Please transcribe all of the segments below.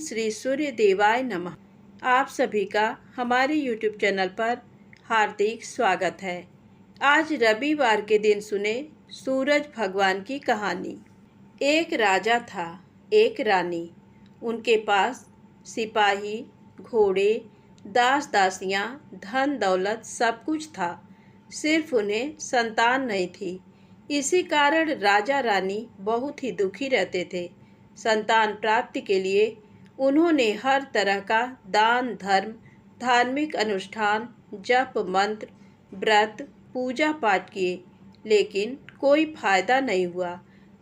श्री सूर्य देवाय नमः। आप सभी का हमारे YouTube चैनल पर हार्दिक स्वागत है। आज रविवार के दिन सुने सूरज भगवान की कहानी। एक राजा था, एक रानी। उनके पास सिपाही, घोड़े, दास दासियां, धन दौलत सब कुछ था। सिर्फ उन्हें संतान नहीं थी। इसी कारण राजा रानी बहुत ही दुखी रहते थे। संतान प्राप्ति के लिए उन्होंने हर तरह का दान धर्म, धार्मिक अनुष्ठान, जप मंत्र, व्रत, पूजा पाठ किए, लेकिन कोई फायदा नहीं हुआ।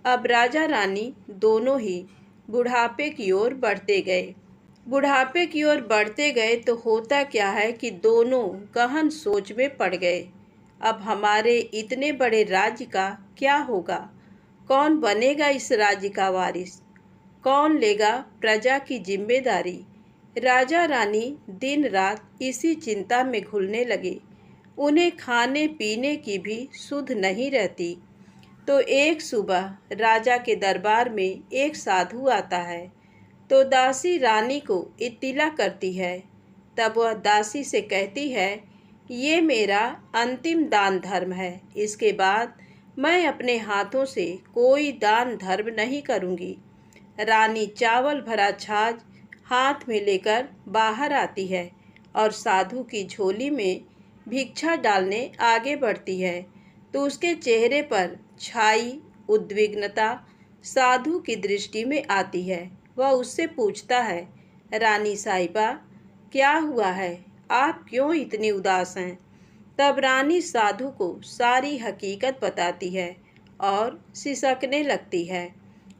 अब राजा रानी दोनों ही बुढ़ापे की ओर बढ़ते गए। बुढ़ापे की ओर बढ़ते गए तो होता क्या है कि दोनों गहन सोच में पड़ गए। अब हमारे इतने बड़े राज्य का क्या होगा? कौन बनेगा इस राज्य का वारिस? कौन लेगा प्रजा की जिम्मेदारी? राजा रानी दिन रात इसी चिंता में घुलने लगे। उन्हें खाने पीने की भी सुध नहीं रहती। तो एक सुबह राजा के दरबार में एक साधु आता है। तो दासी रानी को इत्तिला करती है। तब वह दासी से कहती है, ये मेरा अंतिम दान धर्म है। इसके बाद मैं अपने हाथों से कोई दान धर्म नहीं करूँगी। रानी चावल भरा छाछ हाथ में लेकर बाहर आती है और साधु की झोली में भिक्षा डालने आगे बढ़ती है। तो उसके चेहरे पर छाई उद्विग्नता साधु की दृष्टि में आती है। वह उससे पूछता है, रानी साहिबा, क्या हुआ है? आप क्यों इतनी उदास हैं? तब रानी साधु को सारी हकीकत बताती है और सिसकने लगती है।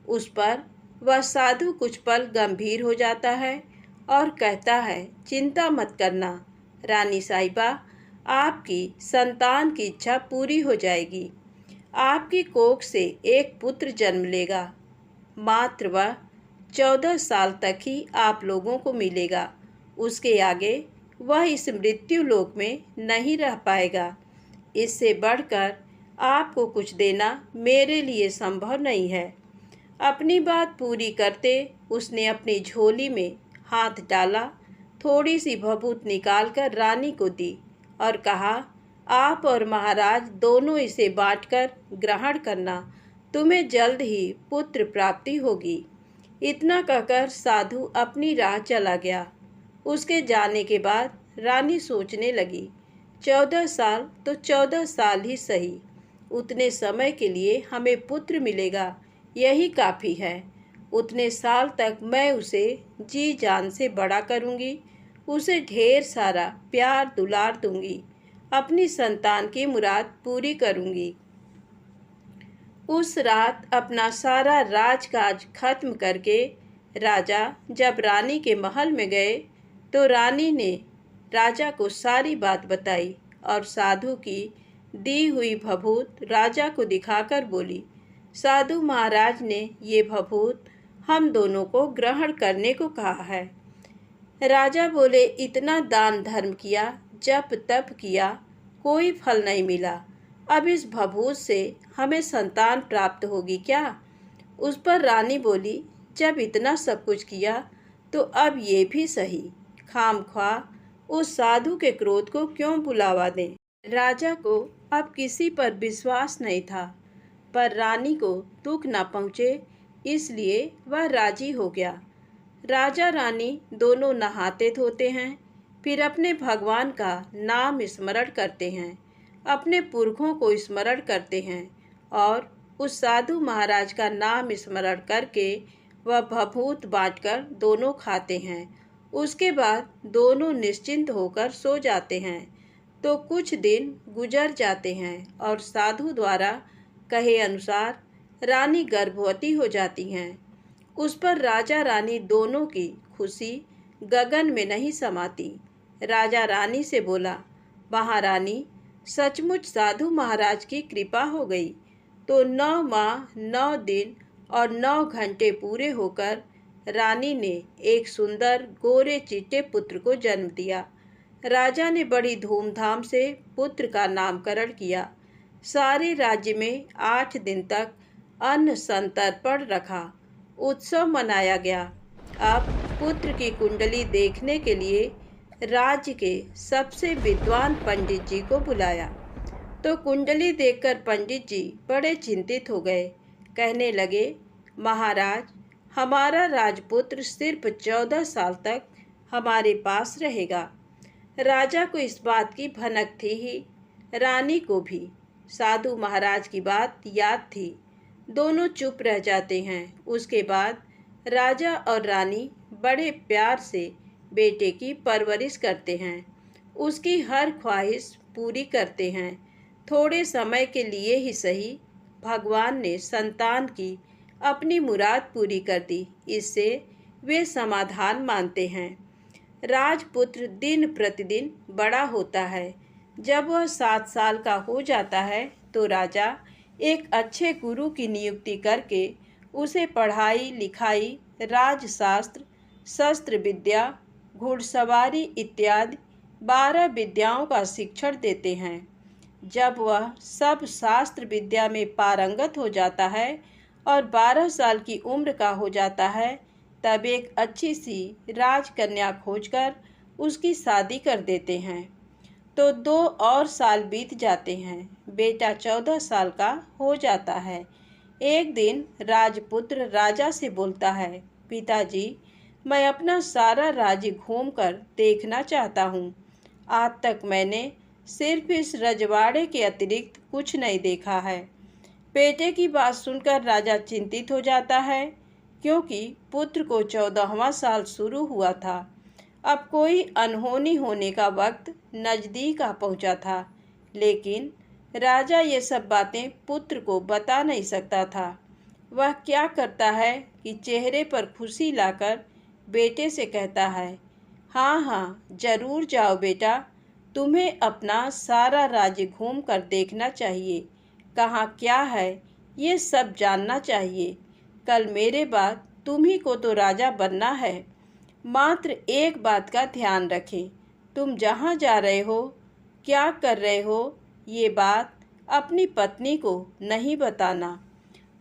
उस पर वह साधु कुछ पल गंभीर हो जाता है और कहता है, चिंता मत करना रानी साहिबा, आपकी संतान की इच्छा पूरी हो जाएगी। आपकी कोख से एक पुत्र जन्म लेगा। मात्र वह 14 साल तक ही आप लोगों को मिलेगा। उसके आगे वह इस मृत्यु लोक में नहीं रह पाएगा। इससे बढ़कर आपको कुछ देना मेरे लिए संभव नहीं है। अपनी बात पूरी करते उसने अपनी झोली में हाथ डाला, थोड़ी सी भभूत निकालकर रानी को दी और कहा, आप और महाराज दोनों इसे बांटकर ग्रहण करना। तुम्हें जल्द ही पुत्र प्राप्ति होगी। इतना कहकर साधु अपनी राह चला गया। उसके जाने के बाद रानी सोचने लगी, 14 साल तो 14 साल ही सही। उतने समय के लिए हमें पुत्र मिलेगा, यही काफ़ी है। उतने साल तक मैं उसे जी जान से बड़ा करूँगी। उसे ढेर सारा प्यार दुलार दूँगी। अपनी संतान की मुराद पूरी करूँगी। उस रात अपना सारा राजकाज खत्म करके राजा जब रानी के महल में गए तो रानी ने राजा को सारी बात बताई और साधु की दी हुई भभूत राजा को दिखाकर बोली, साधु महाराज ने ये भभूत हम दोनों को ग्रहण करने को कहा है। राजा बोले, इतना दान धर्म किया, जप तप किया, कोई फल नहीं मिला। अब इस भभूत से हमें संतान प्राप्त होगी क्या? उस पर रानी बोली, जब इतना सब कुछ किया तो अब ये भी सही। खामख्वाह उस साधु के क्रोध को क्यों बुलावा दें? राजा को अब किसी पर विश्वास नहीं था, पर रानी को दुख न पहुँचे इसलिए वह राजी हो गया। राजा रानी दोनों नहाते धोते हैं, फिर अपने भगवान का नाम स्मरण करते हैं, अपने पुरखों को स्मरण करते हैं और उस साधु महाराज का नाम स्मरण करके वह भभूत बांटकर दोनों खाते हैं। उसके बाद दोनों निश्चिंत होकर सो जाते हैं। तो कुछ दिन गुजर जाते हैं और साधु द्वारा कहे अनुसार रानी गर्भवती हो जाती हैं। उस पर राजा रानी दोनों की खुशी गगन में नहीं समाती। राजा रानी से बोला, महारानी, सचमुच साधु महाराज की कृपा हो गई। तो 9 माह 9 दिन और 9 घंटे पूरे होकर रानी ने एक सुंदर गोरे चिट्टे पुत्र को जन्म दिया। राजा ने बड़ी धूमधाम से पुत्र का नामकरण किया। सारे राज्य में 8 दिन तक अन्न संतर्पण रखा। उत्सव मनाया गया। अब पुत्र की कुंडली देखने के लिए राज्य के सबसे विद्वान पंडित जी को बुलाया। तो कुंडली देखकर पंडित जी बड़े चिंतित हो गए। कहने लगे, महाराज, हमारा राजपुत्र सिर्फ 14 साल तक हमारे पास रहेगा। राजा को इस बात की भनक थी ही, रानी को भी। साधु महाराज की बात याद थी। दोनों चुप रह जाते हैं। उसके बाद राजा और रानी बड़े प्यार से बेटे की परवरिश करते हैं, उसकी हर ख्वाहिश पूरी करते हैं। थोड़े समय के लिए ही सही, भगवान ने संतान की अपनी मुराद पूरी कर दी। इससे वे समाधान मानते हैं। राजपुत्र दिन प्रतिदिन बड़ा होता है। जब वह 7 साल का हो जाता है तो राजा एक अच्छे गुरु की नियुक्ति करके उसे पढ़ाई लिखाई, राजशास्त्र, शस्त्र विद्या, घुड़सवारी इत्यादि 12 विद्याओं का शिक्षण देते हैं। जब वह सब शास्त्र विद्या में पारंगत हो जाता है और 12 साल की उम्र का हो जाता है, तब एक अच्छी सी राजकन्या खोजकर उसकी शादी कर देते हैं। तो 2 और साल बीत जाते हैं। बेटा 14 साल का हो जाता है। एक दिन राजपुत्र राजा से बोलता है, पिताजी, मैं अपना सारा राज्य घूमकर देखना चाहता हूँ। आज तक मैंने सिर्फ इस रजवाड़े के अतिरिक्त कुछ नहीं देखा है। बेटे की बात सुनकर राजा चिंतित हो जाता है, क्योंकि पुत्र को 14वां साल शुरू हुआ था। अब कोई अनहोनी होने का वक्त नज़दीक आ पहुंचा था, लेकिन राजा ये सब बातें पुत्र को बता नहीं सकता था। वह क्या करता है कि चेहरे पर खुशी लाकर बेटे से कहता है, हाँ हाँ, जरूर जाओ बेटा, तुम्हें अपना सारा राज्य घूम कर देखना चाहिए। कहाँ क्या है ये सब जानना चाहिए। कल मेरे बाद तुम्ही को तो राजा बनना है। मात्र एक बात का ध्यान रखें, तुम जहाँ जा रहे हो, क्या कर रहे हो, ये बात अपनी पत्नी को नहीं बताना।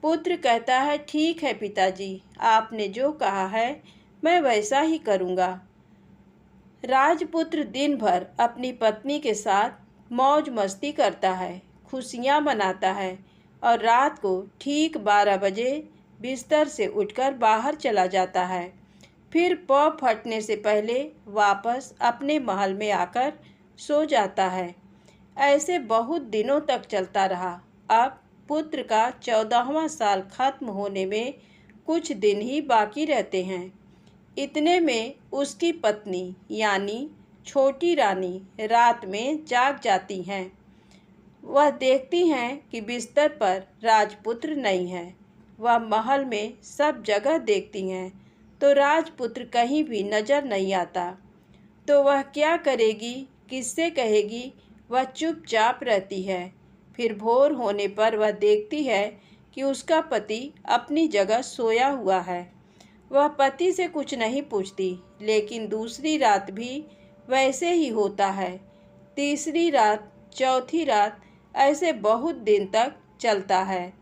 पुत्र कहता है, ठीक है पिताजी, आपने जो कहा है मैं वैसा ही करूँगा। राजपुत्र दिन भर अपनी पत्नी के साथ मौज मस्ती करता है, खुशियाँ मनाता है और रात को ठीक 12 बजे बिस्तर से उठकर बाहर चला जाता है। फिर पौ फटने से पहले वापस अपने महल में आकर सो जाता है। ऐसे बहुत दिनों तक चलता रहा। अब पुत्र का 14वां साल खत्म होने में कुछ दिन ही बाकी रहते हैं। इतने में उसकी पत्नी यानी छोटी रानी रात में जाग जाती हैं। वह देखती हैं कि बिस्तर पर राजपुत्र नहीं है। वह महल में सब जगह देखती हैं, तो राजपुत्र कहीं भी नजर नहीं आता। तो वह क्या करेगी, किससे कहेगी? वह चुपचाप रहती है। फिर भोर होने पर वह देखती है कि उसका पति अपनी जगह सोया हुआ है। वह पति से कुछ नहीं पूछती, लेकिन दूसरी रात भी वैसे ही होता है। तीसरी रात, चौथी रात, ऐसे बहुत दिन तक चलता है।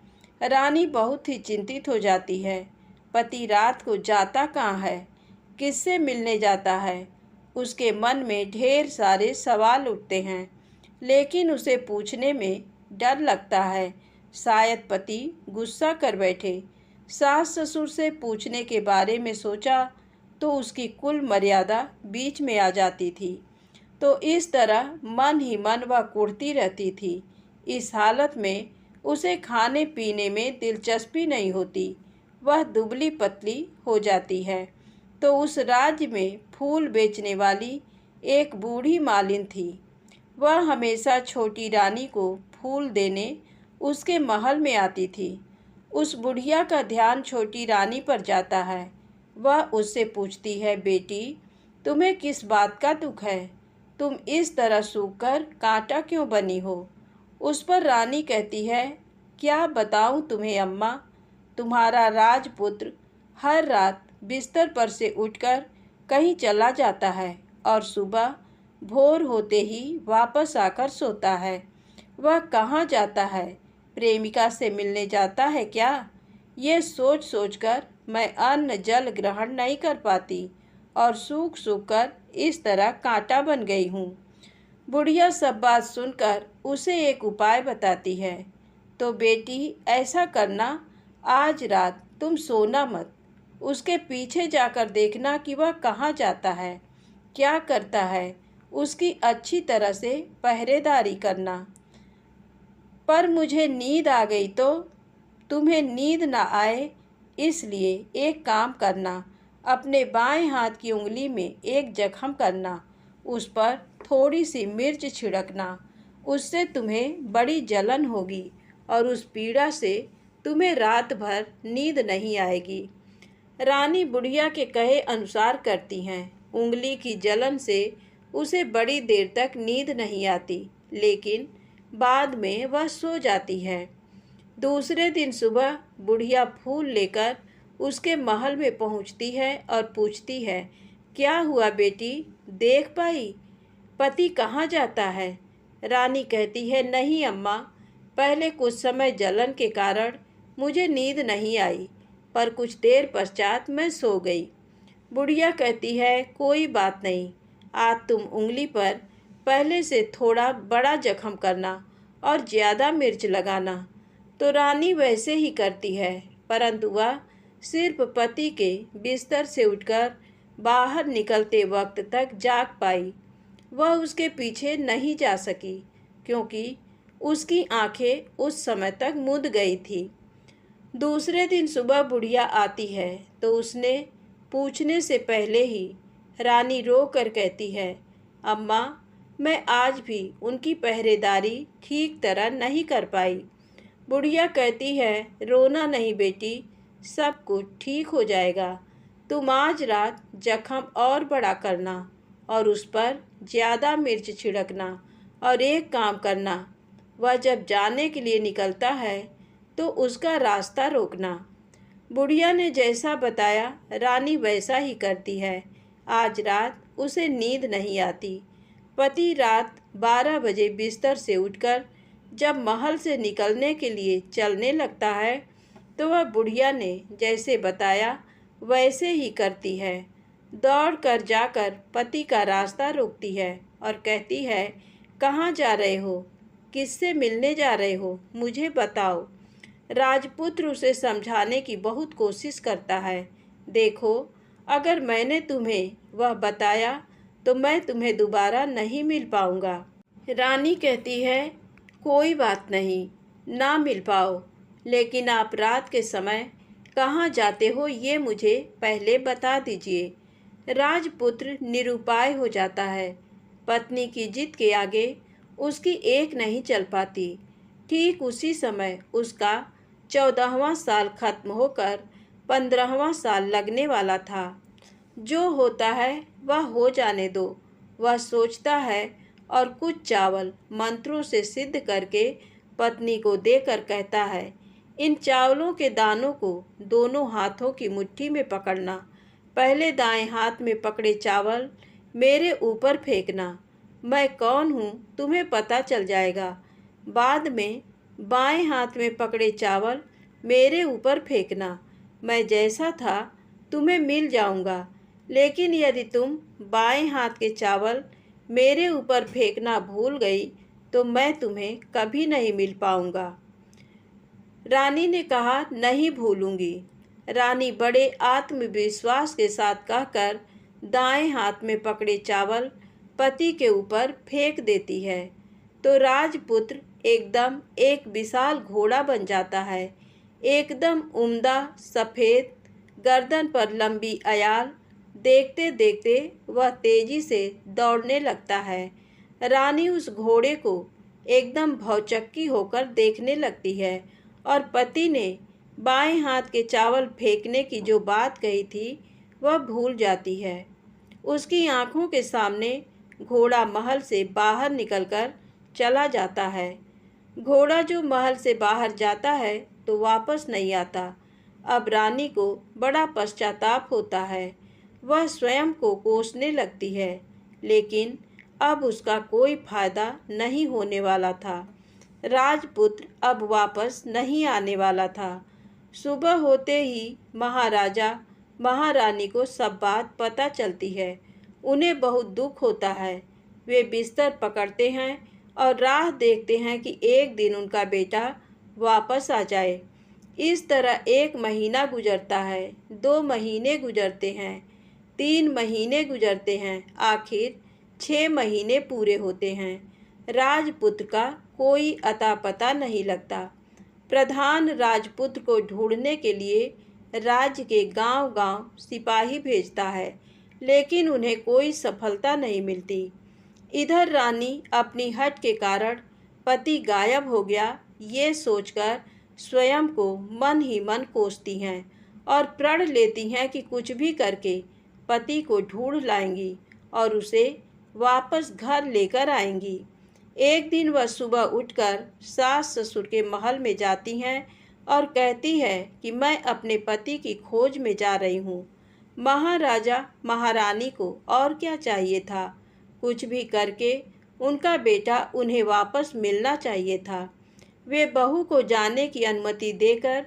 रानी बहुत ही चिंतित हो जाती है। पति रात को जाता कहाँ है, किससे मिलने जाता है? उसके मन में ढेर सारे सवाल उठते हैं, लेकिन उसे पूछने में डर लगता है। शायद पति गुस्सा कर बैठे। सास ससुर से पूछने के बारे में सोचा तो उसकी कुल मर्यादा बीच में आ जाती थी। तो इस तरह मन ही मन वह कुढ़ती रहती थी। इस हालत में उसे खाने पीने में दिलचस्पी नहीं होती। वह दुबली पतली हो जाती है। तो उस राज्य में फूल बेचने वाली एक बूढ़ी मालिन थी। वह हमेशा छोटी रानी को फूल देने उसके महल में आती थी। उस बुढ़िया का ध्यान छोटी रानी पर जाता है। वह उससे पूछती है, बेटी, तुम्हें किस बात का दुख है? तुम इस तरह सूखकर कांटा क्यों बनी हो? उस पर रानी कहती है, क्या बताऊं तुम्हें अम्मा, तुम्हारा राजपुत्र हर रात बिस्तर पर से उठकर कहीं चला जाता है और सुबह भोर होते ही वापस आकर सोता है। वह कहाँ जाता है? प्रेमिका से मिलने जाता है क्या? ये सोच सोचकर मैं अन्न जल ग्रहण नहीं कर पाती और सूख सूख कर इस तरह कांटा बन गई हूँ। बुढ़िया सब बात सुनकर उसे एक उपाय बताती है। तो बेटी ऐसा करना, आज रात तुम सोना मत, उसके पीछे जाकर देखना कि वह कहाँ जाता है, क्या करता है, उसकी अच्छी तरह से पहरेदारी करना। पर मुझे नींद आ गई तो तुम्हें नींद ना आए, इसलिए एक काम करना, अपने बाएं हाथ की उंगली में एक जख्म करना, उस पर थोड़ी सी मिर्च छिड़कना, उससे तुम्हें बड़ी जलन होगी और उस पीड़ा से तुम्हें रात भर नींद नहीं आएगी। रानी बुढ़िया के कहे अनुसार करती हैं। उंगली की जलन से उसे बड़ी देर तक नींद नहीं आती, लेकिन बाद में वह सो जाती है। दूसरे दिन सुबह बुढ़िया फूल लेकर उसके महल में पहुंचती है और पूछती है, क्या हुआ बेटी, देख पाई पति कहाँ जाता है? रानी कहती है, नहीं अम्मा, पहले कुछ समय जलन के कारण मुझे नींद नहीं आई, पर कुछ देर पश्चात मैं सो गई। बुढ़िया कहती है, कोई बात नहीं, आज तुम उंगली पर पहले से थोड़ा बड़ा जख्म करना और ज़्यादा मिर्च लगाना। तो रानी वैसे ही करती है, परंतु वह सिर्फ पति के बिस्तर से उठकर बाहर निकलते वक्त तक जाग पाई। वह उसके पीछे नहीं जा सकी, क्योंकि उसकी आंखें उस समय तक मुद गई थी। दूसरे दिन सुबह बुढ़िया आती है तो उसने पूछने से पहले ही रानी रो कर कहती है, अम्मा, मैं आज भी उनकी पहरेदारी ठीक तरह नहीं कर पाई। बुढ़िया कहती है, रोना नहीं बेटी, सब कुछ ठीक हो जाएगा। तुम आज रात जख्म और बड़ा करना और उस पर ज़्यादा मिर्च छिड़कना, और एक काम करना, वह जब जाने के लिए निकलता है तो उसका रास्ता रोकना। बुढ़िया ने जैसा बताया रानी वैसा ही करती है। आज रात उसे नींद नहीं आती। पति रात 12 बजे बिस्तर से उठकर जब महल से निकलने के लिए चलने लगता है तो वह बुढ़िया ने जैसे बताया वैसे ही करती है। दौड़ कर जाकर पति का रास्ता रोकती है और कहती है, कहाँ जा रहे हो, किससे मिलने जा रहे हो, मुझे बताओ। राजपुत्र उसे समझाने की बहुत कोशिश करता है। देखो, अगर मैंने तुम्हें वह बताया तो मैं तुम्हें दोबारा नहीं मिल पाऊंगा। रानी कहती है, कोई बात नहीं, ना मिल पाओ, लेकिन आप रात के समय कहाँ जाते हो ये मुझे पहले बता दीजिए। राजपुत्र निरुपाय हो जाता है। पत्नी की जिद के आगे उसकी एक नहीं चल पाती। ठीक उसी समय उसका 14वां साल खत्म होकर 15वां साल लगने वाला था। जो होता है वह हो जाने दो, वह सोचता है और कुछ चावल मंत्रों से सिद्ध करके पत्नी को देकर कहता है, इन चावलों के दानों को दोनों हाथों की मुट्ठी में पकड़ना। पहले दाएं हाथ में पकड़े चावल मेरे ऊपर फेंकना। मैं कौन हूँ तुम्हें पता चल जाएगा। बाद में बाएं हाथ में पकड़े चावल मेरे ऊपर फेंकना। मैं जैसा था तुम्हें मिल जाऊंगा, लेकिन यदि तुम बाएं हाथ के चावल मेरे ऊपर फेंकना भूल गई तो मैं तुम्हें कभी नहीं मिल पाऊंगा। रानी ने कहा, नहीं भूलूंगी। रानी बड़े आत्मविश्वास के साथ कहकर दाएं हाथ में पकड़े चावल पति के ऊपर फेंक देती है तो राजपुत्र एकदम एक विशाल घोड़ा बन जाता है। एकदम उम्दा, सफ़ेद, गर्दन पर लंबी अयाल। देखते देखते वह तेजी से दौड़ने लगता है। रानी उस घोड़े को एकदम भौचक्की होकर देखने लगती है और पति ने बाएं हाथ के चावल फेंकने की जो बात कही थी वह भूल जाती है। उसकी आंखों के सामने घोड़ा महल से बाहर निकलकर चला जाता है। घोड़ा जो महल से बाहर जाता है तो वापस नहीं आता। अब रानी को बड़ा पश्चाताप होता है। वह स्वयं को कोसने लगती है, लेकिन अब उसका कोई फायदा नहीं होने वाला था। राजपुत्र अब वापस नहीं आने वाला था। सुबह होते ही महाराजा महारानी को सब बात पता चलती है। उन्हें बहुत दुख होता है। वे बिस्तर पकड़ते हैं और राह देखते हैं कि एक दिन उनका बेटा वापस आ जाए। इस तरह 1 महीना गुजरता है, 2 महीने गुजरते हैं, 3 महीने गुजरते हैं, आखिर 6 महीने पूरे होते हैं। राजपुत्र का कोई अता पता नहीं लगता। प्रधान राजपुत्र को ढूंढने के लिए राज्य के गांव-गांव सिपाही भेजता है, लेकिन उन्हें कोई सफलता नहीं मिलती। इधर रानी अपनी हठ के कारण पति गायब हो गया ये सोचकर स्वयं को मन ही मन कोसती हैं और प्रण लेती हैं कि कुछ भी करके पति को ढूंढ लाएंगी और उसे वापस घर लेकर आएंगी। एक दिन वह सुबह उठकर सास ससुर के महल में जाती हैं और कहती है कि मैं अपने पति की खोज में जा रही हूँ। महाराजा महारानी को और क्या चाहिए था, कुछ भी करके उनका बेटा उन्हें वापस मिलना चाहिए था। वे बहू को जाने की अनुमति देकर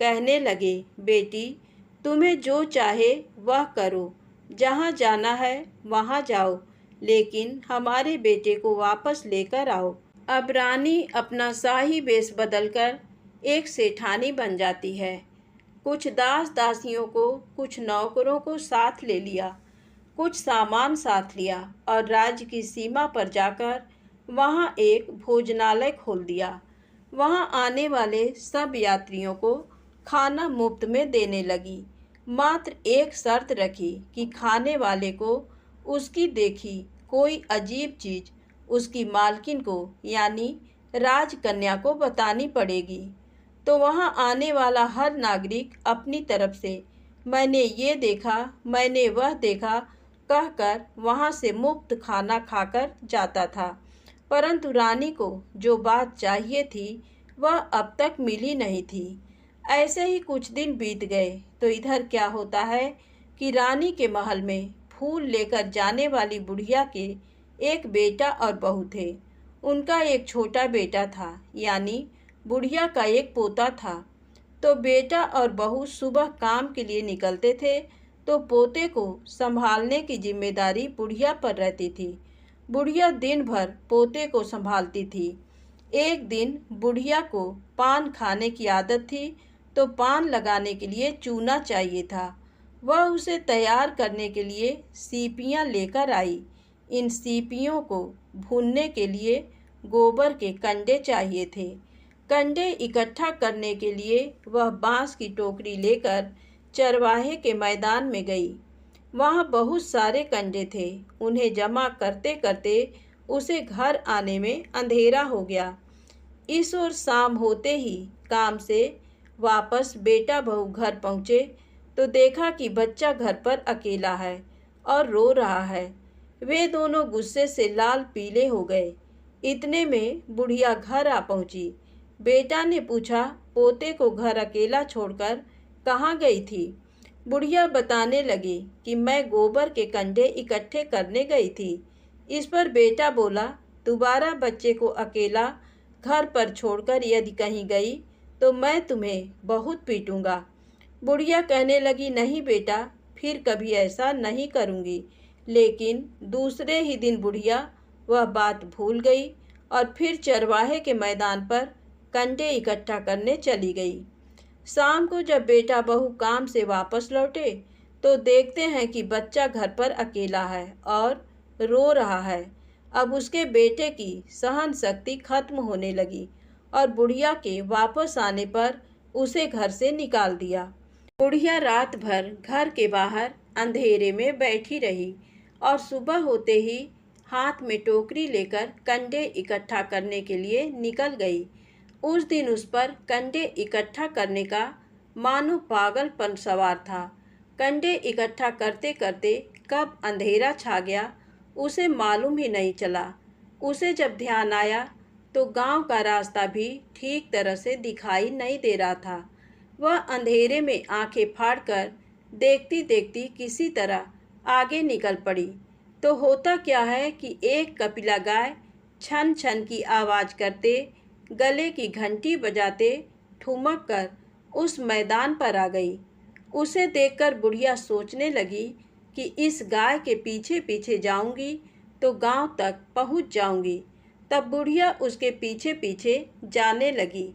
कहने लगे, बेटी तुम्हें जो चाहे वह करो, जहाँ जाना है वहाँ जाओ, लेकिन हमारे बेटे को वापस लेकर आओ। अब रानी अपना शाही वेश बदलकर एक सेठानी बन जाती है। कुछ दास दासियों को, कुछ नौकरों को साथ ले लिया, कुछ सामान साथ लिया और राज्य की सीमा पर जाकर वहाँ एक भोजनालय खोल दिया। वहाँ आने वाले सब यात्रियों को खाना मुफ्त में देने लगी। मात्र एक शर्त रखी कि खाने वाले को उसकी देखी कोई अजीब चीज उसकी मालकिन को यानी राजकन्या को बतानी पड़ेगी। तो वहाँ आने वाला हर नागरिक अपनी तरफ से मैंने ये देखा, मैंने वह देखा कहकर वहाँ से मुफ्त खाना खाकर जाता था। परंतु रानी को जो बात चाहिए थी वह अब तक मिली नहीं थी। ऐसे ही कुछ दिन बीत गए तो इधर क्या होता है कि रानी के महल में फूल लेकर जाने वाली बुढ़िया के एक बेटा और बहू थे। उनका एक छोटा बेटा था, यानी बुढ़िया का एक पोता था। तो बेटा और बहू सुबह काम के लिए निकलते थे तो पोते को संभालने की जिम्मेदारी बुढ़िया पर रहती थी। बुढ़िया दिन भर पोते को संभालती थी। एक दिन बुढ़िया को पान खाने की आदत थी तो पान लगाने के लिए चूना चाहिए था। वह उसे तैयार करने के लिए सीपियाँ लेकर आई। इन सीपियों को भूनने के लिए गोबर के कंडे चाहिए थे। कंडे इकट्ठा करने के लिए वह बांस की टोकरी लेकर चरवाहे के मैदान में गई। वहाँ बहुत सारे कंडे थे। उन्हें जमा करते करते उसे घर आने में अंधेरा हो गया। इस ओर शाम होते ही काम से वापस बेटा बहू घर पहुँचे तो देखा कि बच्चा घर पर अकेला है और रो रहा है। वे दोनों गुस्से से लाल पीले हो गए। इतने में बुढ़िया घर आ पहुंची। बेटा ने पूछा, पोते को घर अकेला छोड़कर कहाँ गई थी? बुढ़िया बताने लगी कि मैं गोबर के कंडे इकट्ठे करने गई थी। इस पर बेटा बोला, दोबारा बच्चे को अकेला घर पर छोड़कर यदि कहीं गई तो मैं तुम्हें बहुत पीटूंगा। बुढ़िया कहने लगी, नहीं बेटा, फिर कभी ऐसा नहीं करूँगी। लेकिन दूसरे ही दिन बुढ़िया वह बात भूल गई और फिर चरवाहे के मैदान पर कंडे इकट्ठा करने चली गई। शाम को जब बेटा बहू काम से वापस लौटे तो देखते हैं कि बच्चा घर पर अकेला है और रो रहा है। अब उसके बेटे की सहन शक्ति खत्म होने लगी और बुढ़िया के वापस आने पर उसे घर से निकाल दिया। बुढ़िया रात भर घर के बाहर अंधेरे में बैठी रही और सुबह होते ही हाथ में टोकरी लेकर कंडे इकट्ठा करने के लिए निकल गई। उस दिन उस पर कंडे इकट्ठा करने का मानो पागलपन सवार था। कंडे इकट्ठा करते करते कब अंधेरा छा गया उसे मालूम ही नहीं चला। उसे जब ध्यान आया तो गांव का रास्ता भी ठीक तरह से दिखाई नहीं दे रहा था। वह अंधेरे में आंखें फाड़कर देखती देखती किसी तरह आगे निकल पड़ी। तो होता क्या है कि एक कपिला गाय छन छन की आवाज़ करते, गले की घंटी बजाते ठुमक कर उस मैदान पर आ गई। उसे देखकर बुढ़िया सोचने लगी कि इस गाय के पीछे पीछे जाऊंगी तो गांव तक पहुंच जाऊंगी। तब बुढ़िया उसके पीछे पीछे जाने लगी।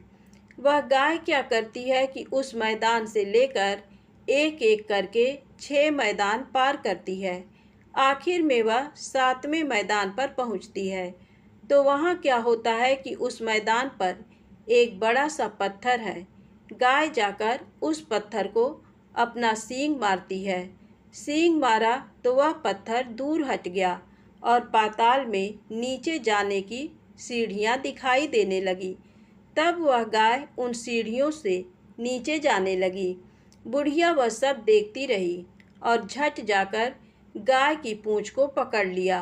वह गाय क्या करती है कि उस मैदान से लेकर एक एक करके 6 मैदान पार करती है। आखिर में वह 7वें मैदान पर पहुंचती है। तो वहाँ क्या होता है कि उस मैदान पर एक बड़ा सा पत्थर है। गाय जाकर उस पत्थर को अपना सींग मारती है। सींग मारा तो वह पत्थर दूर हट गया और पाताल में नीचे जाने की सीढ़ियाँ दिखाई देने लगी। तब वह गाय उन सीढ़ियों से नीचे जाने लगी। बुढ़िया वह सब देखती रही और झट जाकर गाय की पूँछ को पकड़ लिया।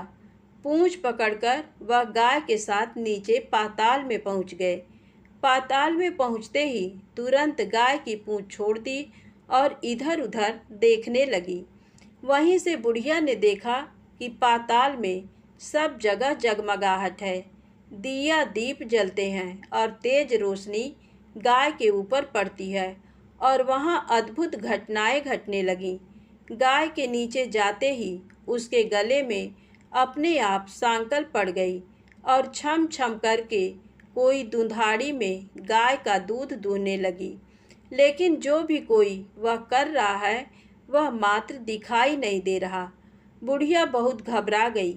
पूँछ पकड़कर वह गाय के साथ नीचे पाताल में पहुंच गए। पाताल में पहुंचते ही तुरंत गाय की पूँछ छोड़ दी और इधर उधर देखने लगी। वहीं से बुढ़िया ने देखा कि पाताल में सब जगह जगमगाहट है। दिया दीप जलते हैं और तेज रोशनी गाय के ऊपर पड़ती है और वहाँ अद्भुत घटनाएं घटने लगीं। गाय के नीचे जाते ही उसके गले में अपने आप सांकल पड़ गई और छम छम करके कोई दुधाड़ी में गाय का दूध दूहने लगी। लेकिन जो भी कोई वह कर रहा है वह मात्र दिखाई नहीं दे रहा। बुढ़िया बहुत घबरा गई,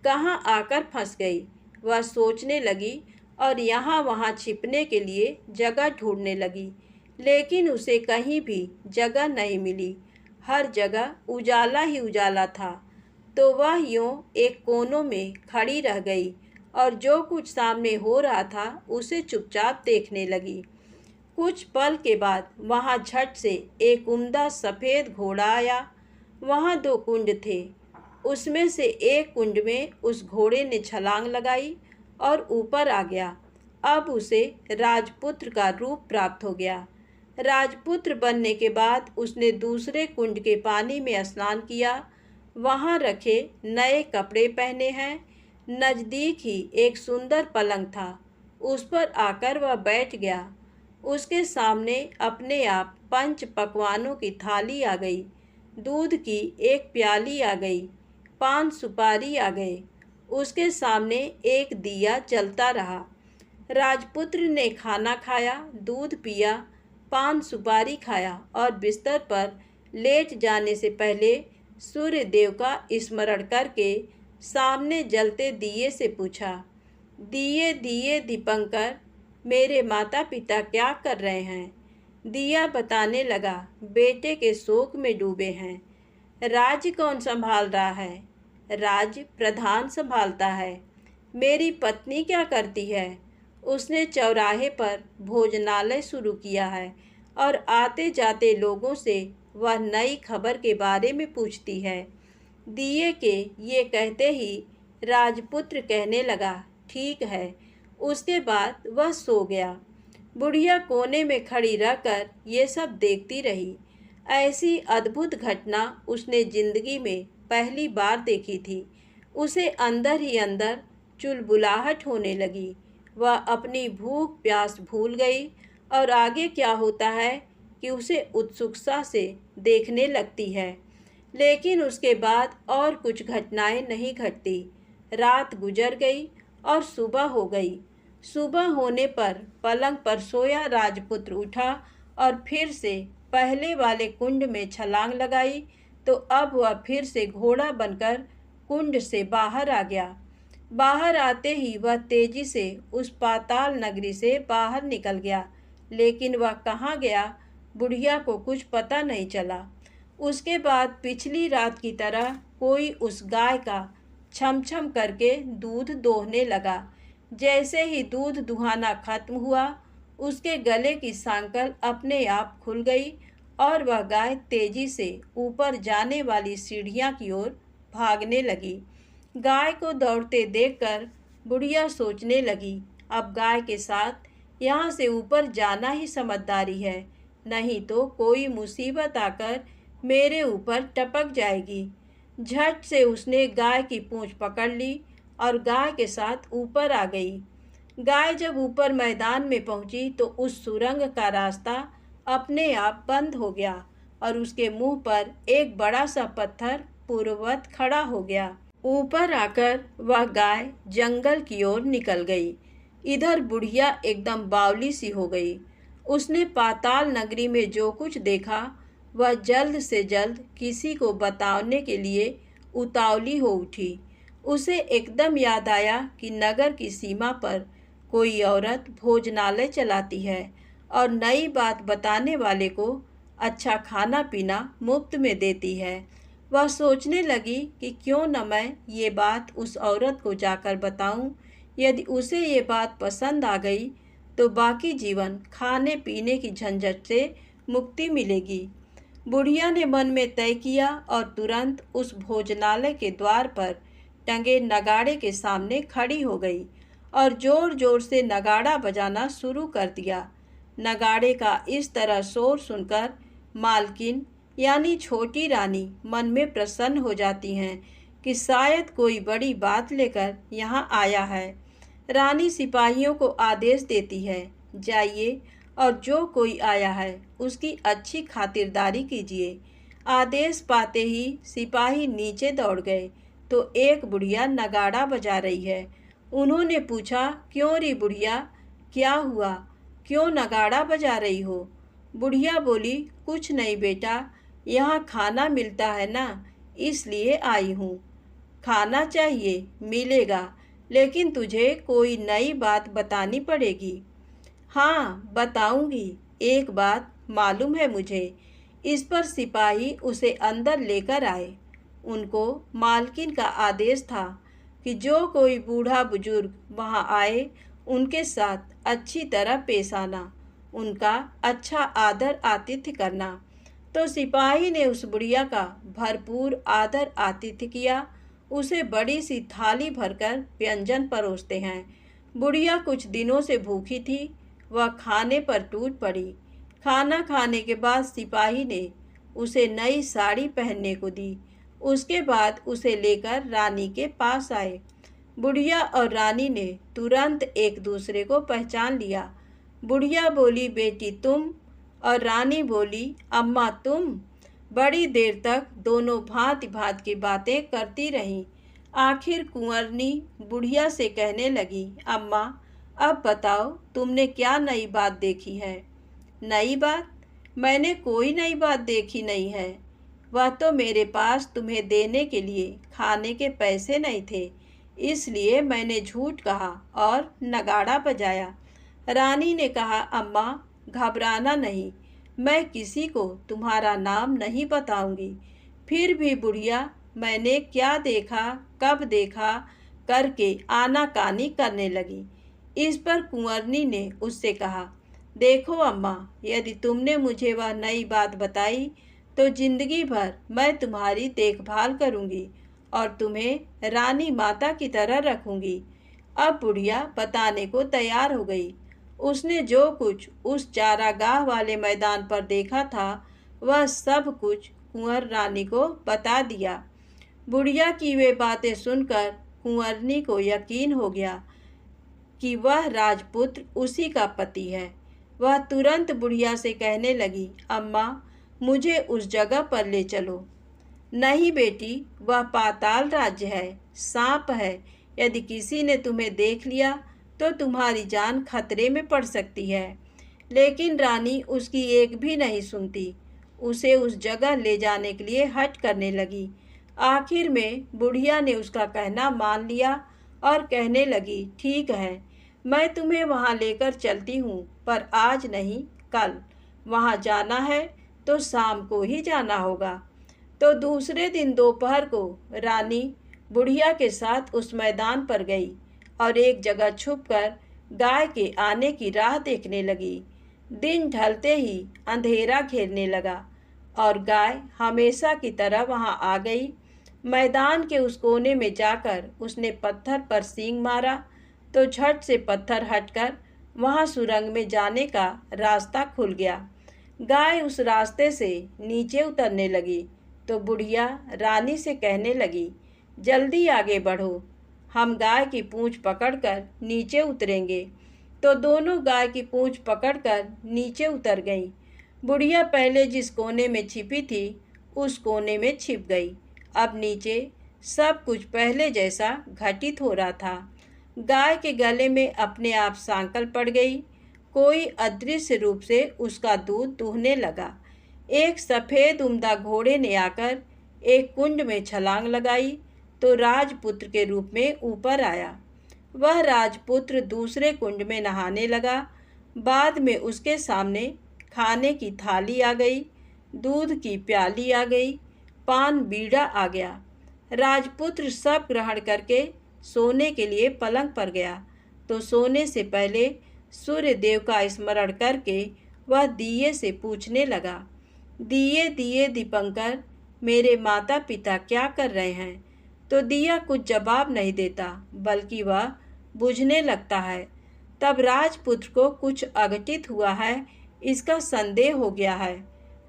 कहाँ आकर फंस गई। वह सोचने लगी और यहाँ वहाँ छिपने के लिए जगह ढूंढने लगी, लेकिन उसे कहीं भी जगह नहीं मिली। हर जगह उजाला ही उजाला था। तो वह यूँ एक कोनों में खड़ी रह गई और जो कुछ सामने हो रहा था उसे चुपचाप देखने लगी। कुछ पल के बाद वहाँ झट से एक उम्दा सफ़ेद घोड़ा आया। वहाँ 2 कुंड थे। उसमें से एक कुंड में उस घोड़े ने छलांग लगाई और ऊपर आ गया। अब उसे राजपुत्र का रूप प्राप्त हो गया। राजपुत्र बनने के बाद उसने दूसरे कुंड के पानी में स्नान किया। वहाँ रखे नए कपड़े पहने हैं। नज़दीक ही एक सुंदर पलंग था, उस पर आकर वह बैठ गया। उसके सामने अपने आप 5 पकवानों की थाली आ गई, दूध की एक प्याली आ गई, 5 सुपारी आ गए। उसके सामने एक दिया जलता रहा। राजपुत्र ने खाना खाया, दूध पिया, 5 सुपारी खाया और बिस्तर पर लेट जाने से पहले सूर्य देव का स्मरण करके सामने जलते दिए से पूछा, दिए दिए दीपंकर, मेरे माता पिता क्या कर रहे हैं? दिया बताने लगा, बेटे के शोक में डूबे हैं। राज्य कौन संभाल रहा है? राज्य प्रधान संभालता है। मेरी पत्नी क्या करती है? उसने चौराहे पर भोजनालय शुरू किया है और आते जाते लोगों से वह नई खबर के बारे में पूछती है। दिए के ये कहते ही राजपुत्र कहने लगा, ठीक है। उसके बाद वह सो गया। बुढ़िया कोने में खड़ी रहकर ये सब देखती रही। ऐसी अद्भुत घटना उसने जिंदगी में पहली बार देखी थी। उसे अंदर ही अंदर चुलबुलाहट होने लगी। वह अपनी भूख प्यास भूल गई और आगे क्या होता है कि उसे उत्सुकता से देखने लगती है। लेकिन उसके बाद और कुछ घटनाएं नहीं घटती। रात गुजर गई और सुबह हो गई। सुबह होने पर पलंग पर सोया राजपुत्र उठा और फिर से पहले वाले कुंड में छलांग लगाई। तो अब वह फिर से घोड़ा बनकर कुंड से बाहर आ गया। बाहर आते ही वह तेजी से उस पाताल नगरी से बाहर निकल गया। लेकिन वह कहाँ गया, बुढ़िया को कुछ पता नहीं चला। उसके बाद पिछली रात की तरह कोई उस गाय का छम छम करके दूध दोहने लगा। जैसे ही दूध दुहाना खत्म हुआ, उसके गले की सांकल अपने आप खुल गई और वह गाय तेजी से ऊपर जाने वाली सीढ़ियाँ की ओर भागने लगी। गाय को दौड़ते देखकर बुढ़िया सोचने लगी, अब गाय के साथ यहाँ से ऊपर जाना ही समझदारी है, नहीं तो कोई मुसीबत आकर मेरे ऊपर टपक जाएगी। झट से उसने गाय की पूँछ पकड़ ली और गाय के साथ ऊपर आ गई। गाय जब ऊपर मैदान में पहुंची तो उस सुरंग का रास्ता अपने आप बंद हो गया और उसके मुंह पर एक बड़ा सा पत्थर पूर्ववत खड़ा हो गया। ऊपर आकर वह गाय जंगल की ओर निकल गई। इधर बुढ़िया एकदम बावली सी हो गई। उसने पाताल नगरी में जो कुछ देखा वह जल्द से जल्द किसी को बताने के लिए उतावली हो उठी। उसे एकदम याद आया कि नगर की सीमा पर कोई औरत भोजनालय चलाती है और नई बात बताने वाले को अच्छा खाना पीना मुफ्त में देती है। वह सोचने लगी कि क्यों न मैं ये बात उस औरत को जाकर बताऊं। यदि उसे ये बात पसंद आ गई तो बाकी जीवन खाने पीने की झंझट से मुक्ति मिलेगी। बुढ़िया ने मन में तय किया और तुरंत उस भोजनालय के द्वार पर टंगे नगाड़े के सामने खड़ी हो गई और जोर जोर से नगाड़ा बजाना शुरू कर दिया। नगाड़े का इस तरह शोर सुनकर मालकिन यानी छोटी रानी मन में प्रसन्न हो जाती हैं कि शायद कोई बड़ी बात लेकर यहाँ आया है। रानी सिपाहियों को आदेश देती है, जाइए और जो कोई आया है उसकी अच्छी खातिरदारी कीजिए। आदेश पाते ही सिपाही नीचे दौड़ गए तो एक बुढ़िया नगाड़ा बजा रही है। उन्होंने पूछा, क्यों रे बुढ़िया, क्या हुआ, क्यों नगाड़ा बजा रही हो? बुढ़िया बोली, कुछ नहीं बेटा, यहाँ खाना मिलता है ना, इसलिए आई हूँ। खाना चाहिए, मिलेगा, लेकिन तुझे कोई नई बात बतानी पड़ेगी। हाँ बताऊंगी, एक बात मालूम है मुझे। इस पर सिपाही उसे अंदर लेकर आए। उनको मालकिन का आदेश था कि जो कोई बूढ़ा बुजुर्ग वहाँ आए उनके साथ अच्छी तरह पेश आना, उनका अच्छा आदर आतिथ्य करना। तो सिपाही ने उस बुढ़िया का भरपूर आदर आतिथ्य किया। उसे बड़ी सी थाली भरकर व्यंजन परोसते हैं। बुढ़िया कुछ दिनों से भूखी थी, वह खाने पर टूट पड़ी। खाना खाने के बाद सिपाही ने उसे नई साड़ी पहनने को दी। उसके बाद उसे लेकर रानी के पास आए। बुढ़िया और रानी ने तुरंत एक दूसरे को पहचान लिया। बुढ़िया बोली, बेटी तुम? और रानी बोली, अम्मा तुम? बड़ी देर तक दोनों भांति भांति की बातें करती रहीं। आखिर कुंवरनी बुढ़िया से कहने लगी, अम्मा अब बताओ तुमने क्या नई बात देखी है? नई बात? मैंने कोई नई बात देखी नहीं है। वह तो मेरे पास तुम्हें देने के लिए खाने के पैसे नहीं थे, इसलिए मैंने झूठ कहा और नगाड़ा बजाया। रानी ने कहा, अम्मा घबराना नहीं, मैं किसी को तुम्हारा नाम नहीं बताऊंगी। फिर भी बुढ़िया मैंने क्या देखा, कब देखा करके आनाकानी करने लगी। इस पर कुंवरनी ने उससे कहा, देखो अम्मा, यदि तुमने मुझे वह नई बात बताई तो जिंदगी भर मैं तुम्हारी देखभाल करूंगी और तुम्हें रानी माता की तरह रखूंगी। अब बुढ़िया बताने को तैयार हो गई। उसने जो कुछ उस चारागाह वाले मैदान पर देखा था वह सब कुछ कुंवर रानी को बता दिया। बुढ़िया की वे बातें सुनकर कुंवरनी को यकीन हो गया कि वह राजपुत्र उसी का पति है। वह तुरंत बुढ़िया से कहने लगी, अम्मा मुझे उस जगह पर ले चलो। नहीं बेटी, वह पाताल राज्य है, सांप है। यदि किसी ने तुम्हें देख लिया तो तुम्हारी जान खतरे में पड़ सकती है। लेकिन रानी उसकी एक भी नहीं सुनती। उसे उस जगह ले जाने के लिए हठ करने लगी। आखिर में बुढ़िया ने उसका कहना मान लिया और कहने लगी, ठीक है, मैं तुम्हें वहाँ लेकर चलती हूँ, पर आज नहीं कल। वहाँ जाना है तो शाम को ही जाना होगा। तो दूसरे दिन दोपहर को रानी बुढ़िया के साथ उस मैदान पर गई और एक जगह छुपकर गाय के आने की राह देखने लगी। दिन ढलते ही अंधेरा घेरने लगा और गाय हमेशा की तरह वहां आ गई। मैदान के उस कोने में जाकर उसने पत्थर पर सींग मारा तो झट से पत्थर हटकर वहां सुरंग में जाने का रास्ता खुल गया। गाय उस रास्ते से नीचे उतरने लगी तो बुढ़िया रानी से कहने लगी, जल्दी आगे बढ़ो, हम गाय की पूंछ पकड़कर नीचे उतरेंगे। तो दोनों गाय की पूंछ पकड़कर नीचे उतर गईं। बुढ़िया पहले जिस कोने में छिपी थी उस कोने में छिप गई। अब नीचे सब कुछ पहले जैसा घटित हो रहा था। गाय के गले में अपने आप सांकल पड़ गई। कोई अदृश्य रूप से उसका दूध दूहने लगा। एक सफ़ेद उम्दा घोड़े ने आकर एक कुंड में छलांग लगाई तो राजपुत्र के रूप में ऊपर आया। वह राजपुत्र दूसरे कुंड में नहाने लगा। बाद में उसके सामने खाने की थाली आ गई, दूध की प्याली आ गई, पान बीड़ा आ गया। राजपुत्र सब ग्रहण करके सोने के लिए पलंग पर गया तो सोने से पहले सूर्य देव का स्मरण करके वह दिए से पूछने लगा, दिए दिए दीपंकर, मेरे माता पिता क्या कर रहे हैं? तो दिया कुछ जवाब नहीं देता, बल्कि वह बुझने लगता है। तब राजपुत्र को कुछ अघटित हुआ है इसका संदेह हो गया है।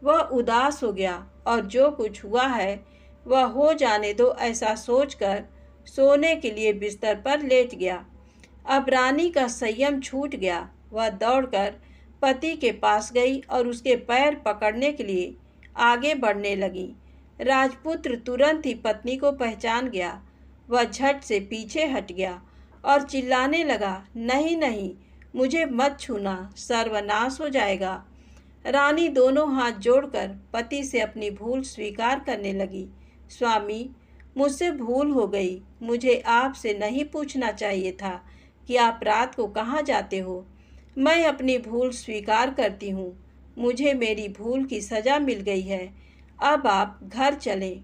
वह उदास हो गया और जो कुछ हुआ है वह हो जाने दो ऐसा सोचकर सोने के लिए बिस्तर पर लेट गया। अब रानी का संयम छूट गया। वह दौड़कर पति के पास गई और उसके पैर पकड़ने के लिए आगे बढ़ने लगी। राजपुत्र तुरंत ही पत्नी को पहचान गया। वह झट से पीछे हट गया और चिल्लाने लगा, नहीं नहीं, मुझे मत छूना, सर्वनाश हो जाएगा। रानी दोनों हाथ जोड़कर पति से अपनी भूल स्वीकार करने लगी। स्वामी, मुझसे भूल हो गई। मुझे आपसे नहीं पूछना चाहिए था कि आप रात को कहाँ जाते हो। मैं अपनी भूल स्वीकार करती हूँ। मुझे मेरी भूल की सज़ा मिल गई है। अब आप घर चलें।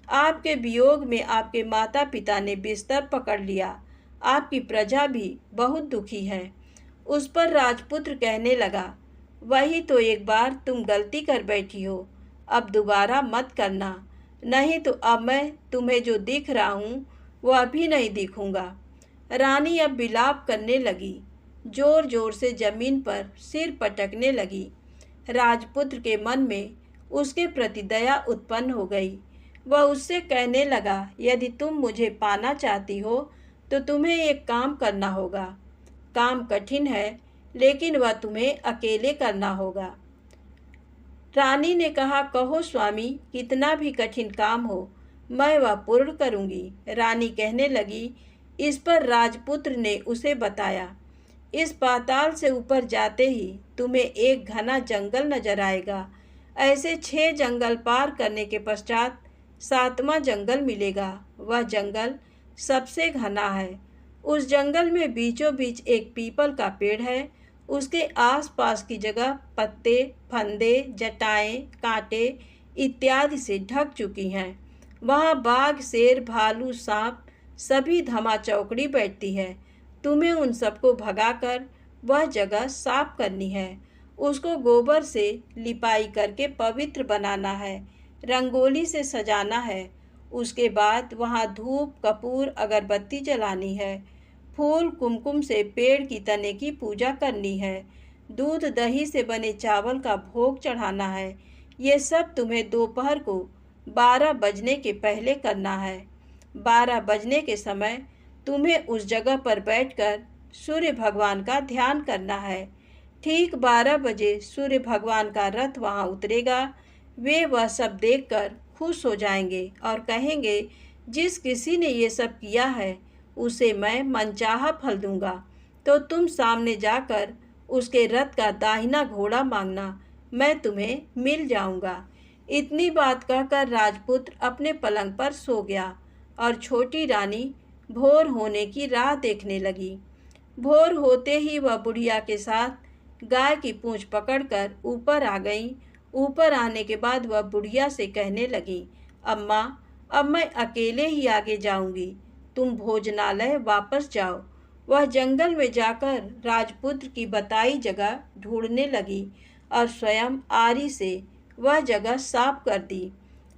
आपके वियोग में आपके माता पिता ने बिस्तर पकड़ लिया। आपकी प्रजा भी बहुत दुखी है। उस पर राजपुत्र कहने लगा, वही तो एक बार तुम गलती कर बैठी हो, अब दोबारा मत करना, नहीं तो अब मैं तुम्हें जो दिख रहा हूँ वह अभी नहीं दिखूँगा। रानी अब विलाप करने लगी, जोर जोर से जमीन पर सिर पटकने लगी। राजपुत्र के मन में उसके प्रति दया उत्पन्न हो गई। वह उससे कहने लगा, यदि तुम मुझे पाना चाहती हो तो तुम्हें एक काम करना होगा। काम कठिन है, लेकिन वह तुम्हें अकेले करना होगा। रानी ने कहा, कहो स्वामी, कितना भी कठिन काम हो मैं वह पूर्ण करूंगी। रानी कहने लगी। इस पर राजपुत्र ने उसे बताया, इस पाताल से ऊपर जाते ही तुम्हें एक घना जंगल नजर आएगा। ऐसे 6 जंगल पार करने के पश्चात 7वां जंगल मिलेगा। वह जंगल सबसे घना है। उस जंगल में बीचों बीच एक पीपल का पेड़ है। उसके आसपास की जगह पत्ते, फंदे, जटाएं, कांटे इत्यादि से ढक चुकी हैं। वहाँ बाघ, शेर, भालू, सांप सभी धमा चौकड़ी बैठती है। तुम्हें उन सबको भगाकर वह जगह साफ करनी है। उसको गोबर से लिपाई करके पवित्र बनाना है, रंगोली से सजाना है। उसके बाद वहाँ धूप, कपूर, अगरबत्ती जलानी है। फूल, कुमकुम से पेड़ की तने की पूजा करनी है। दूध, दही से बने चावल का भोग चढ़ाना है। ये सब तुम्हें दोपहर को 12 बजने के पहले करना है। 12 बजने के समय तुम्हें उस जगह पर बैठकर सूर्य भगवान का ध्यान करना है। ठीक 12 बजे सूर्य भगवान का रथ वहाँ उतरेगा। वे वह सब देखकर खुश हो जाएंगे और कहेंगे, जिस किसी ने ये सब किया है उसे मैं मनचाहा फल दूंगा। तो तुम सामने जाकर उसके रथ का दाहिना घोड़ा मांगना, मैं तुम्हें मिल जाऊंगा। इतनी बात कहकर राजपुत्र अपने पलंग पर सो गया और छोटी रानी भोर होने की राह देखने लगी। भोर होते ही वह बुढ़िया के साथ गाय की पूंछ पकड़कर ऊपर आ गई। ऊपर आने के बाद वह बुढ़िया से कहने लगी, अम्मा, अब मैं अकेले ही आगे जाऊंगी, तुम भोजनालय वापस जाओ। वह जंगल में जाकर राजपुत्र की बताई जगह ढूंढने लगी और स्वयं आरी से वह जगह साफ कर दी।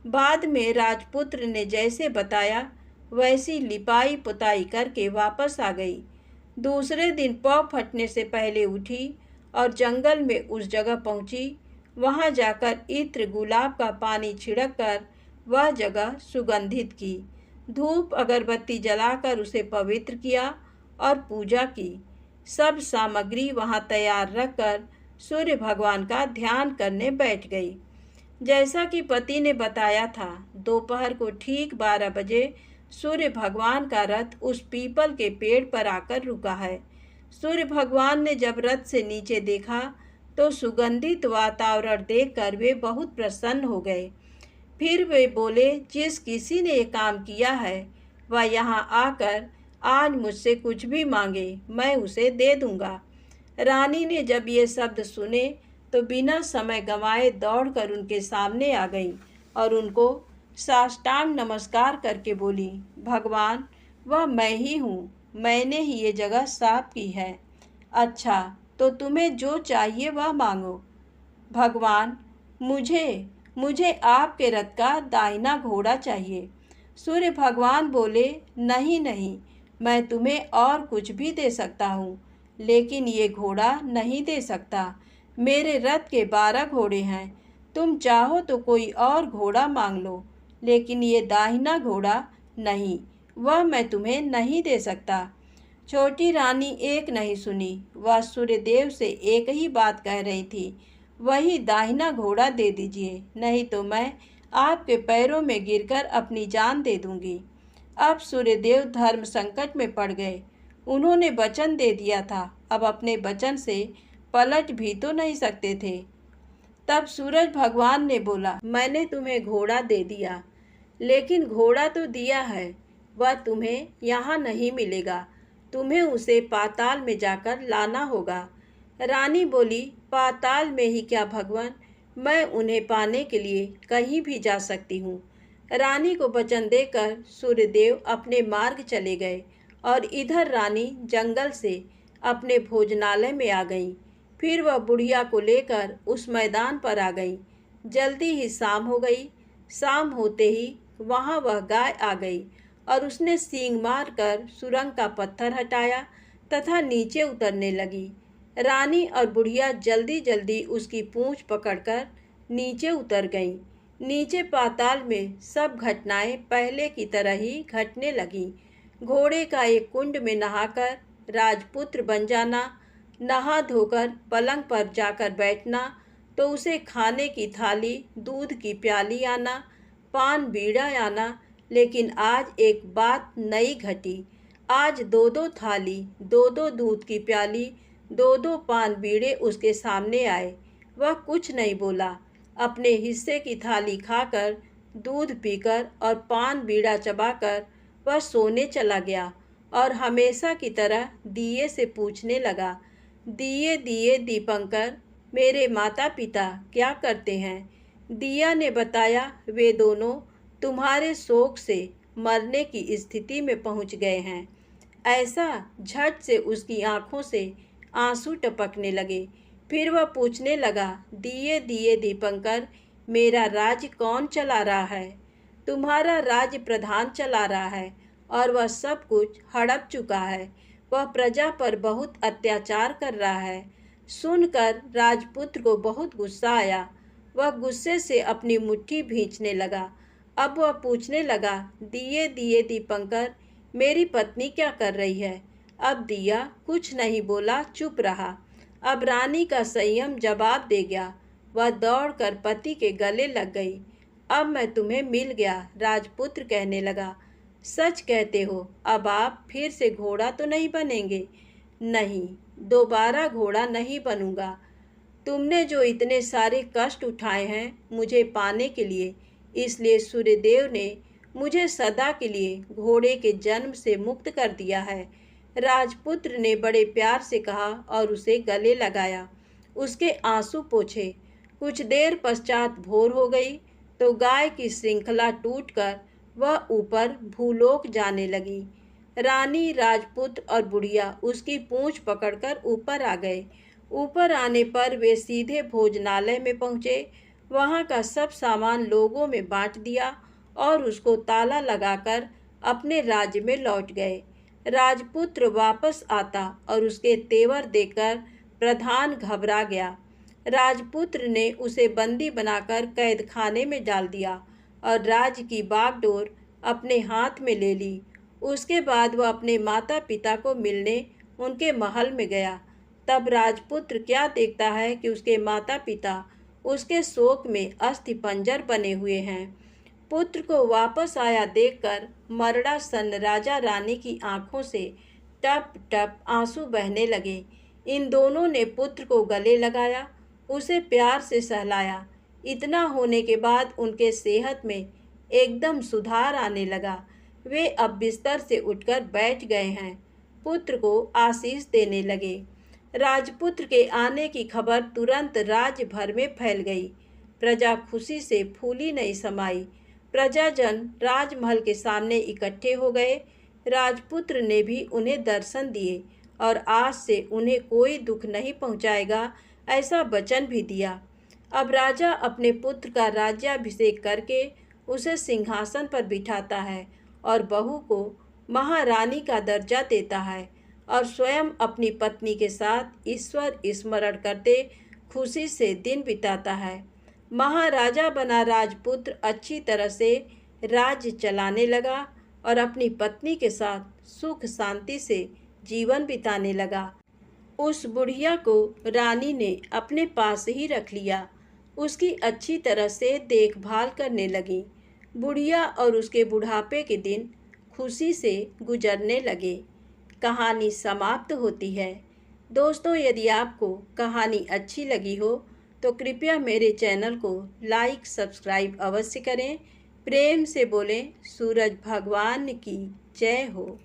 बाद में राजपुत्र ने जैसे बताया वैसी लिपाई पुताई करके वापस आ गई। दूसरे दिन पौ फटने से पहले उठी और जंगल में उस जगह पहुंची। वहां जाकर इत्र, गुलाब का पानी छिड़क कर वह जगह सुगंधित की। धूप अगरबत्ती जलाकर उसे पवित्र किया और पूजा की। सब सामग्री वहां तैयार रखकर सूर्य भगवान का ध्यान करने बैठ गई। जैसा कि पति ने बताया था, दोपहर को ठीक 12 बजे सूर्य भगवान का रथ उस पीपल के पेड़ पर आकर रुका है। सूर्य भगवान ने जब रथ से नीचे देखा तो सुगंधित वातावरण देखकर वे बहुत प्रसन्न हो गए। फिर वे बोले, जिस किसी ने ये काम किया है वह यहाँ आकर आज मुझसे कुछ भी मांगे, मैं उसे दे दूंगा। रानी ने जब ये शब्द सुने तो बिना समय गंवाए दौड़कर उनके सामने आ गई और उनको साष्टांग नमस्कार करके बोली, भगवान, वह मैं ही हूँ, मैंने ही ये जगह साफ की है। अच्छा, तो तुम्हें जो चाहिए वह मांगो। भगवान, मुझे आपके रथ का दाहिना घोड़ा चाहिए। सूर्य भगवान बोले, नहीं नहीं, मैं तुम्हें और कुछ भी दे सकता हूँ, लेकिन ये घोड़ा नहीं दे सकता। मेरे रथ के 12 घोड़े हैं, तुम चाहो तो कोई और घोड़ा मांग लो, लेकिन ये दाहिना घोड़ा नहीं, वह मैं तुम्हें नहीं दे सकता। छोटी रानी एक नहीं सुनी, वह सूर्यदेव से एक ही बात कह रही थी, वही दाहिना घोड़ा दे दीजिए, नहीं तो मैं आपके पैरों में गिरकर अपनी जान दे दूंगी। अब सूर्यदेव धर्म संकट में पड़ गए। उन्होंने वचन दे दिया था, अब अपने वचन से पलट भी तो नहीं सकते थे। तब सूरज भगवान ने बोला, मैंने तुम्हें घोड़ा दे दिया, लेकिन घोड़ा तो दिया है, वह तुम्हें यहाँ नहीं मिलेगा, तुम्हें उसे पाताल में जाकर लाना होगा। रानी बोली, पाताल में ही क्या भगवान, मैं उन्हें पाने के लिए कहीं भी जा सकती हूँ। रानी को वचन देकर सूर्यदेव अपने मार्ग चले गए और इधर रानी जंगल से अपने भोजनालय में आ गई। फिर वह बुढ़िया को लेकर उस मैदान पर आ गई। जल्दी ही शाम हो गई। शाम होते ही वहाँ वह गाय आ गई और उसने सींग मारकर सुरंग का पत्थर हटाया तथा नीचे उतरने लगी। रानी और बुढ़िया जल्दी जल्दी उसकी पूंछ पकड़कर नीचे उतर गईं। नीचे पाताल में सब घटनाएं पहले की तरह ही घटने लगीं। घोड़े का एक कुंड में नहाकर राजपुत्र बन जाना, नहा धोकर पलंग पर जाकर बैठना, तो उसे खाने की थाली, दूध की प्याली आना, पान बीड़ा आना। लेकिन आज एक बात नई घटी। आज 2-2 थाली, 2-2 दूध की प्याली, 2-2 पान बीड़े उसके सामने आए। वह कुछ नहीं बोला। अपने हिस्से की थाली खाकर, दूध पीकर और पान बीड़ा चबाकर वह सोने चला गया और हमेशा की तरह दिए से पूछने लगा, दिए दिए दीपंकर, मेरे माता पिता क्या करते हैं? दिया ने बताया, वे दोनों तुम्हारे शोक से मरने की स्थिति में पहुंच गए हैं। ऐसा झट से उसकी आंखों से आंसू टपकने लगे। फिर वह पूछने लगा, दिए दिए दीपंकर, मेरा राज्य कौन चला रहा है? तुम्हारा राज्य प्रधान चला रहा है और वह सब कुछ हड़प चुका है। वह प्रजा पर बहुत अत्याचार कर रहा है। सुनकर राजपुत्र को बहुत गुस्सा आया। वह गुस्से से अपनी मुट्ठी भींचने लगा। अब वह पूछने लगा, दिए दिए दीपंकर, मेरी पत्नी क्या कर रही है? अब दिया कुछ नहीं बोला, चुप रहा। अब रानी का संयम जवाब दे गया। वह दौड़कर पति के गले लग गई। अब मैं तुम्हें मिल गया, राजपुत्र कहने लगा। सच कहते हो, अब आप फिर से घोड़ा तो नहीं बनेंगे? नहीं, दोबारा घोड़ा नहीं बनूंगा। तुमने जो इतने सारे कष्ट उठाए हैं मुझे पाने के लिए, इसलिए सूर्यदेव ने मुझे सदा के लिए घोड़े के जन्म से मुक्त कर दिया है। राजपुत्र ने बड़े प्यार से कहा और उसे गले लगाया, उसके आंसू पोंछे। कुछ देर पश्चात भोर हो गई तो गाय की श्रृंखला टूटकर वह ऊपर भूलोक जाने लगी। रानी, राजपुत्र और बुढ़िया उसकी पूंछ पकड़कर ऊपर आ गए। ऊपर आने पर वे सीधे भोजनालय में पहुँचे। वहाँ का सब सामान लोगों में बांट दिया और उसको ताला लगाकर अपने राज्य में लौट गए। राजपुत्र वापस आता और उसके तेवर देखकर प्रधान घबरा गया। राजपुत्र ने उसे बंदी बनाकर कैद खाने में डाल दिया और राज्य की बागडोर अपने हाथ में ले ली। उसके बाद वह अपने माता पिता को मिलने उनके महल में गया। तब राजपुत्र क्या देखता है कि उसके माता पिता उसके शोक में अस्थिपंजर बने हुए हैं। पुत्र को वापस आया देखकर मरड़ा सन राजा रानी की आंखों से टप टप आंसू बहने लगे। इन दोनों ने पुत्र को गले लगाया, उसे प्यार से सहलाया। इतना होने के बाद उनके सेहत में एकदम सुधार आने लगा। वे अब बिस्तर से उठकर बैठ गए हैं, पुत्र को आशीष देने लगे। राजपुत्र के आने की खबर तुरंत राज्य भर में फैल गई। प्रजा खुशी से फूली नहीं समाई। प्रजाजन राजमहल के सामने इकट्ठे हो गए। राजपुत्र ने भी उन्हें दर्शन दिए और आज से उन्हें कोई दुख नहीं पहुंचाएगा, ऐसा वचन भी दिया। अब राजा अपने पुत्र का राज्याभिषेक करके उसे सिंहासन पर बिठाता है और बहू को महारानी का दर्जा देता है और स्वयं अपनी पत्नी के साथ ईश्वर स्मरण करते खुशी से दिन बिताता है। महाराजा बना राजपुत्र अच्छी तरह से राज्य चलाने लगा और अपनी पत्नी के साथ सुख शांति से जीवन बिताने लगा। उस बुढ़िया को रानी ने अपने पास ही रख लिया। उसकी अच्छी तरह से देखभाल करने लगी। बुढ़िया और उसके बुढ़ापे के दिन खुशी से गुजरने लगे। कहानी समाप्त होती है। दोस्तों, यदि आपको कहानी अच्छी लगी हो तो कृपया मेरे चैनल को लाइक सब्सक्राइब अवश्य करें। प्रेम से बोलें सूरज भगवान की जय हो।